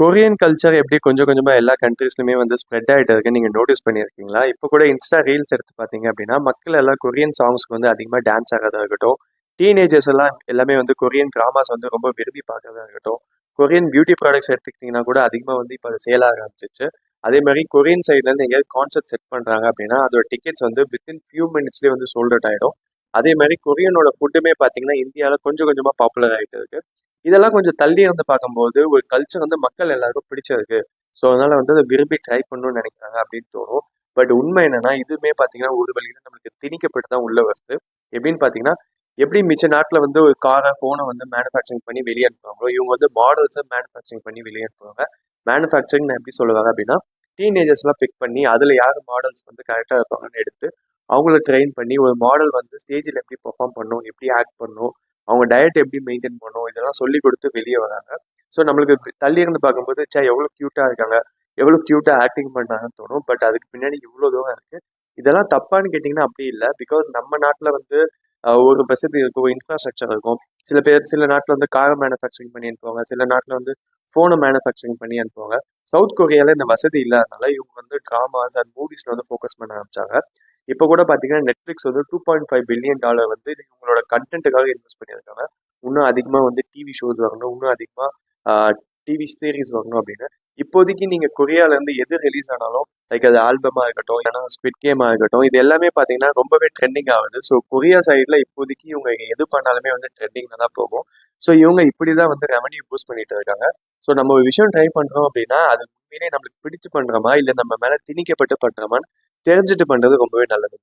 Korean culture எப்படி கொஞ்சம் கொஞ்சமா எல்லா கண்ட்ரீஸ்லயுமே வந்து ஸ்ப்ரெட் ஆயிட்டு இருக்கு நீங்க நோட்டீஸ் பண்ணியிருக்கீங்களா? இப்போ கூட இன்ஸ்டா ரீல்ஸ் எடுத்து பார்த்தீங்க அப்படின்னா, மக்கள் எல்லாம் கொரியன் சாங்ஸ்க்கு வந்து அதிகமா டான்ஸ் ஆடுறதா இருக்கட்டும், டீனேஜர்ஸ் எல்லாம் எல்லாமே வந்து கொரியன் டிராமாஸ் வந்து ரொம்ப விரும்பி பார்க்கறதா இருக்கட்டும், கொரியன் பியூட்டி ப்ராடக்ட்ஸ் எடுத்துக்கிட்டிங்கன்னா கூட அதிகமா வந்து இப்போ அது சேல் ஆக ஆரம்பிச்சிச்சு. அதே மாதிரி கொரியன் சைட்ல இருந்து எங்கேயாவது கான்சர்ட் செட் பண்றாங்க அப்படின்னா, அதோட டிக்கெட்ஸ் வந்து வித்தின் ஃபியூ மினிட்ஸ்லேயே வந்து சோல்ட் அவுட் ஆயிடும். அதே மாதிரி கொரியனோட ஃபுட்டுமே பார்த்தீங்கன்னா, இந்தியாவில் கொஞ்சம் கொஞ்சமா பாப்புலர் ஆயிட்டு இருக்கு. இதெல்லாம் கொஞ்சம் தள்ளி இருந்து பார்க்கும்போது ஒரு கல்ச்சர் வந்து மக்கள் எல்லாருக்கும் பிடிச்சிருக்கு. ஸோ அதனால வந்து அதை விரும்பி ட்ரை பண்ணணும்னு நினைக்கிறாங்க அப்படின்னு தோணும். பட் உண்மை என்னன்னா இதுவுமே பார்த்தீங்கன்னா ஒரு வழியில நம்மளுக்கு திணிக்கப்பட்டு தான் உள்ள வருது. எப்படின்னு பார்த்தீங்கன்னா, எப்படி மிச்ச நாட்டில் வந்து ஒரு காரை ஃபோனை வந்து மேனுஃபேக்சரிங் பண்ணி வெளியே அனுப்புவாங்களோ இவங்க வந்து மாடல்ஸை மேனுஃபேக்சரிங் பண்ணி வெளியே அனுப்புவாங்க. மேனுஃபேக்சரிங் நான் எப்படி சொல்லுவாங்க அப்படின்னா, டீனேஜர்ஸ்லாம் பிக் பண்ணி அதில் யார் மாடல்ஸ் வந்து கரெக்டாக இருப்பாங்கன்னு எடுத்து அவங்கள ட்ரெயின் பண்ணி ஒரு மாடல் வந்து ஸ்டேஜில் எப்படி பெர்ஃபார்ம் பண்ணணும், எப்படி ஆக்ட் பண்ணணும், அவங்க டயட் எப்படி மெயின்டைன் பண்ணணும், இதெல்லாம் சொல்லி கொடுத்து வெளியே வராங்க. ஸோ நம்மளுக்கு தள்ளி இருந்து பார்க்கும்போது சே எவ்வளோ க்யூட்டாக இருக்காங்க, எவ்வளோ க்யூட்டாக ஆக்டிங் பண்ணுறாங்கன்னு தோணும். பட் அதுக்கு பின்னாடி இவ்வளோ தூரம் இருக்கு. இதெல்லாம் தப்பான்னு கேட்டிங்கன்னா அப்படி இல்லை. பிகாஸ் நம்ம நாட்டில் வந்து ஒரு வசதி இருக்கும், இன்ஃப்ராஸ்ட்ரக்சர் இருக்கும். சில நாட்டில் வந்து காரை மேனுஃபேக்சரிங் பண்ணி அனுப்புவாங்க, சில நாட்டில் வந்து ஃபோனை மேனுஃபேக்சரிங் பண்ணி அனுப்புவாங்க. சவுத் கொரியாவில் இந்த வசதி இல்லாதனால இவங்க வந்து ட்ராமாஸ் அண்ட் மூவிஸில் வந்து ஃபோக்கஸ் பண்ண ஆரம்பிச்சாங்க. இப்போ கூட பார்த்தீங்கன்னா நெட்ஃப்ளிக்ஸ் வந்து $2.5 பில்லியன் வந்து இவங்களோட கண்டென்ட்டுக்காக இன்வெஸ்ட் பண்ணியிருக்காங்க. இன்னும் அதிகமாக வந்து டிவி ஷோஸ் வரணும், இன்னும் அதிகமாக டிவி சீரிஸ் வரணும் அப்படின்னு. இப்போதைக்கு நீங்கள் கொரியாவிலேருந்து எது ரிலீஸ் ஆனாலும் லைக் அது ஆல்பமாக இருக்கட்டும், இல்லைனா ஸ்குவிட் கேமாக இருக்கட்டும், இது எல்லாமே பார்த்தீங்கன்னா ரொம்பவே ட்ரெண்டிங் ஆகுது. ஸோ கொரியா சைடில் இப்போதைக்கு இவங்க எது பண்ணாலுமே வந்து ட்ரெண்டிங்கில் தான் போகும். ஸோ இவங்க இப்படி தான் வந்து ரெவன்யூ பூஸ்ட் பண்ணிட்டு இருக்காங்க. ஸோ நம்ம ஒரு விஷயம் ட்ரை பண்ணுறோம் அப்படின்னா அது உண்மையிலே நம்மளுக்கு பிடிச்சு பண்ணுறோமா இல்லை நம்ம மேலே திணிக்கப்பட்டு பண்ணுறோமான்னு தெரிஞ்சுட்டு பண்ணுறது ரொம்பவே நல்லது.